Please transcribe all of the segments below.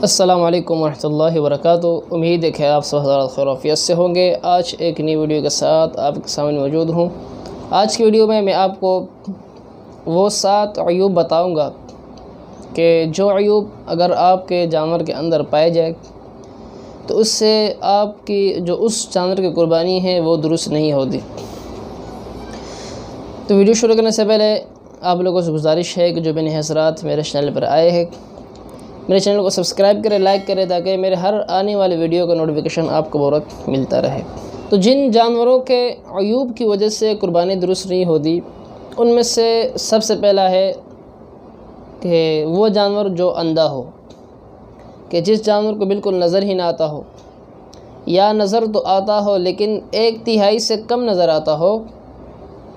السلام علیکم ورحمۃ اللہ وبرکاتہ۔ امید ہے کہ آپ سب حضرات خیر و عافیت سے ہوں گے۔ آج ایک نئی ویڈیو کے ساتھ آپ کے سامنے موجود ہوں۔ آج کی ویڈیو میں آپ کو وہ 7 عیوب بتاؤں گا کہ جو عیوب اگر آپ کے جانور کے اندر پائے جائے تو اس سے آپ کی جو اس جانور کی قربانی ہے وہ درست نہیں ہوتی۔ تو ویڈیو شروع کرنے سے پہلے آپ لوگوں سے گزارش ہے کہ جو نئے حضرات میرے چینل پر آئے ہیں، میرے چینل کو سبسکرائب کریں، لائک کریں، تاکہ میرے ہر آنے والی ویڈیو کا نوٹیفیکیشن آپ کو بروقت ملتا رہے۔ تو جن جانوروں کے عیوب کی وجہ سے قربانی درست نہیں ہوتی، ان میں سے سب سے پہلا ہے کہ وہ جانور جو اندھا ہو، کہ جس جانور کو بالکل نظر ہی نہ آتا ہو، یا نظر تو آتا ہو لیکن 1/3 سے کم نظر آتا ہو،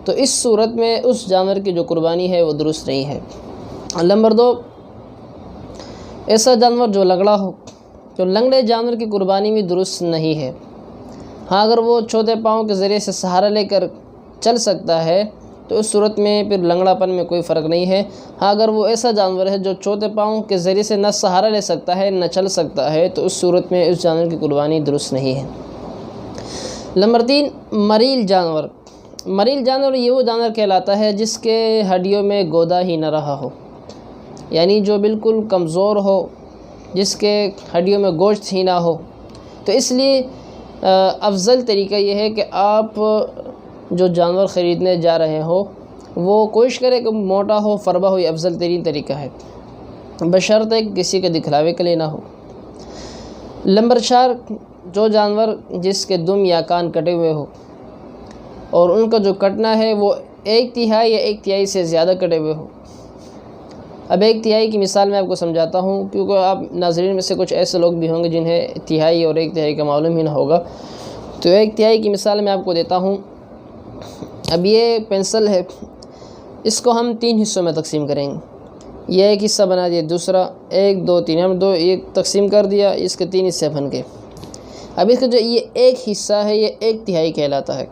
تو اس صورت میں اس جانور کی جو قربانی ہے وہ درست نہیں ہے۔ نمبر 2، ایسا جانور جو لنگڑا ہو، تو لنگڑے جانور کی قربانی بھی درست نہیں ہے۔ ہاں، اگر وہ چوتھے پاؤں کے ذریعے سے سہارا لے کر چل سکتا ہے تو اس صورت میں پھر لنگڑا پن میں کوئی فرق نہیں ہے۔ ہاں، اگر وہ ایسا جانور ہے جو چوتھے پاؤں کے ذریعے سے نہ سہارا لے سکتا ہے نہ چل سکتا ہے، تو اس صورت میں اس جانور کی قربانی درست نہیں ہے۔ نمبر 3، مریل جانور۔ مریل جانور یہ وہ جانور کہلاتا ہے جس کے ہڈیوں میں گودا ہی نہ رہا ہو، یعنی جو بالکل کمزور ہو، جس کے ہڈیوں میں گوشت ہی نہ ہو۔ تو اس لیے افضل طریقہ یہ ہے کہ آپ جو جانور خریدنے جا رہے ہو وہ کوشش کرے کہ موٹا ہو، فربا ہو، یہ افضل ترین طریقہ ہے، بشرطے کہ کسی کے دکھلاوے کے لیے نہ ہو۔ نمبر 4، جو جانور جس کے دم یا کان کٹے ہوئے ہو اور ان کا جو کٹنا ہے وہ 1/3 یا 1/3 سے زیادہ کٹے ہوئے ہو۔ اب 1/3 کی مثال میں آپ کو سمجھاتا ہوں، کیونکہ آپ ناظرین میں سے کچھ ایسے لوگ بھی ہوں گے جنہیں تہائی اور 1/3 کا معلوم ہی نہ ہوگا۔ تو 1/3 کی مثال میں آپ کو دیتا ہوں۔ اب یہ پنسل ہے، اس کو ہم 3 حصوں میں تقسیم کریں گے۔ یہ ایک حصہ بنا دیا، دوسرا 1 2 3، ہم 2 ایک تقسیم کر دیا، اس کے 3 حصے بن گئے۔ اب اس کا جو یہ ایک حصہ ہے یہ 1/3 کہلاتا ہے۔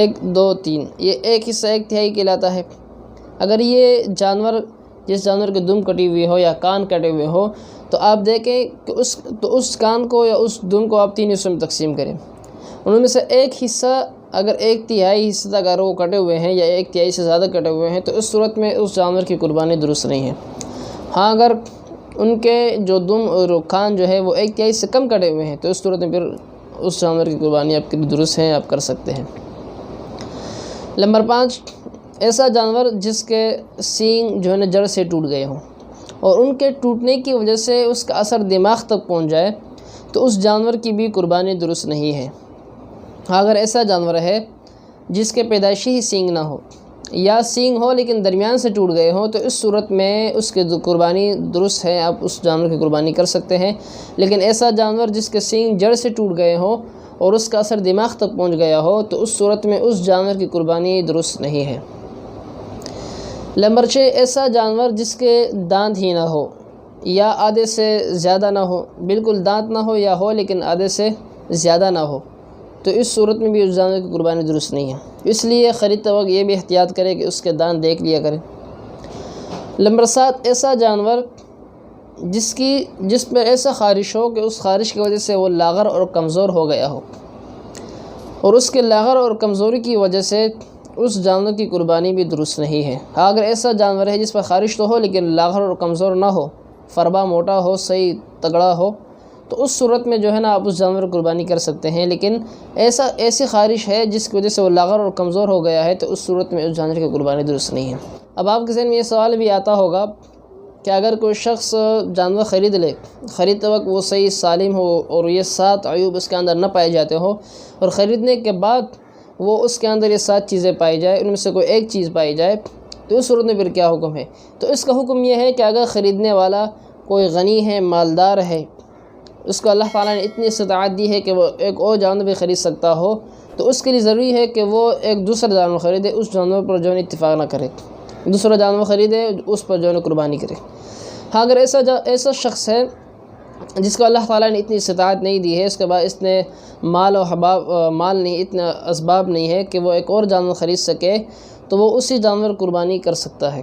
1 2 3، یہ ایک حصہ 1/3 کہلاتا ہے۔ اگر یہ جانور جس جانور کے دم کٹی ہوئی ہو یا کان کٹے ہوئے ہو، تو آپ دیکھیں کہ اس کان کو یا اس دم کو آپ 3 حصوں میں تقسیم کریں۔ ان میں سے ایک حصہ اگر 1/3 حصہ تک اگر وہ کٹے ہوئے ہیں یا 1/3 سے زیادہ کٹے ہوئے ہیں، تو اس صورت میں اس جانور کی قربانی درست نہیں ہے۔ ہاں، اگر ان کے جو دم اور کان جو ہے وہ 1/3 سے کم کٹے ہوئے ہیں، تو اس صورت میں پھر اس جانور کی قربانی آپ کے لیے درست ہے، آپ کر سکتے ہیں۔ نمبر 5، ایسا جانور جس کے سینگ جو ہے نا جڑ سے ٹوٹ گئے ہوں اور ان کے ٹوٹنے کی وجہ سے اس کا اثر دماغ تک پہنچ جائے، تو اس جانور کی بھی قربانی درست نہیں ہے۔ اگر ایسا جانور ہے جس کے پیدائشی ہی سینگ نہ ہو یا سینگ ہو لیکن درمیان سے ٹوٹ گئے ہوں، تو اس صورت میں اس کی قربانی درست ہے، آپ اس جانور کی قربانی کر سکتے ہیں۔ لیکن ایسا جانور جس کے سینگ جڑ سے ٹوٹ گئے ہوں اور اس کا اثر دماغ تک پہنچ گیا ہو، تو اس صورت میں اس جانور کی قربانی درست نہیں ہے۔ نمبر 6، ایسا جانور جس کے دانت ہی نہ ہو یا آدھے سے زیادہ نہ ہو، بالکل دانت نہ ہو یا ہو لیکن آدھے سے زیادہ نہ ہو، تو اس صورت میں بھی اس جانور کی قربانی درست نہیں ہے۔ اس لیے خریدتے وقت یہ بھی احتیاط کرے کہ اس کے دانت دیکھ لیا کرے۔ نمبر 7، ایسا جانور جس پر ایسا خارش ہو کہ اس خارش کی وجہ سے وہ لاغر اور کمزور ہو گیا ہو، اور اس کے لاغر اور کمزوری کی وجہ سے اس جانور کی قربانی بھی درست نہیں ہے۔ اگر ایسا جانور ہے جس پر خارش تو ہو لیکن لاغر اور کمزور نہ ہو، فربا موٹا ہو، صحیح تگڑا ہو، تو اس صورت میں جو ہے نا آپ اس جانور کی قربانی کر سکتے ہیں۔ لیکن ایسی خارش ہے جس کی وجہ سے وہ لاغر اور کمزور ہو گیا ہے، تو اس صورت میں اس جانور کی قربانی درست نہیں ہے۔ اب آپ کے ذہن میں یہ سوال بھی آتا ہوگا کہ اگر کوئی شخص جانور خریدتے وقت وہ صحیح سالم ہو اور یہ 7 عیوب اس کے اندر نہ پائے جاتے ہو، اور خریدنے کے بعد وہ اس کے اندر یہ 7 چیزیں پائی جائے، ان میں سے کوئی ایک چیز پائی جائے، تو اس صورت میں پھر کیا حکم ہے؟ تو اس کا حکم یہ ہے کہ اگر خریدنے والا کوئی غنی ہے، مالدار ہے، اس کو اللہ تعالیٰ نے اتنی استطاعت دی ہے کہ وہ ایک اور جانور بھی خرید سکتا ہو، تو اس کے لیے ضروری ہے کہ وہ ایک دوسرا جانور خریدے، اس جانور پر جو ہے اتفاق نہ کرے، دوسرا جانور خریدے، اس پر جو ہے قربانی کرے۔ ہاں، اگر ایسا شخص ہے جس کو اللہ تعالیٰ نے اتنی استطاعت نہیں دی ہے، اس کے بعد اس نے مال نہیں، اتنا اسباب نہیں ہے کہ وہ ایک اور جانور خرید سکے، تو وہ اسی جانور قربانی کر سکتا ہے۔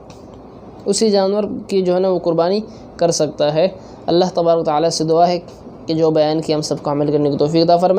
اسی جانور کی جو ہے نا وہ قربانی کر سکتا ہے۔ اللہ تبارک و تعالیٰ سے دعا ہے کہ جو بیان کیا ہم سب کو عمل کرنے کی توفیق عطا فرمائے۔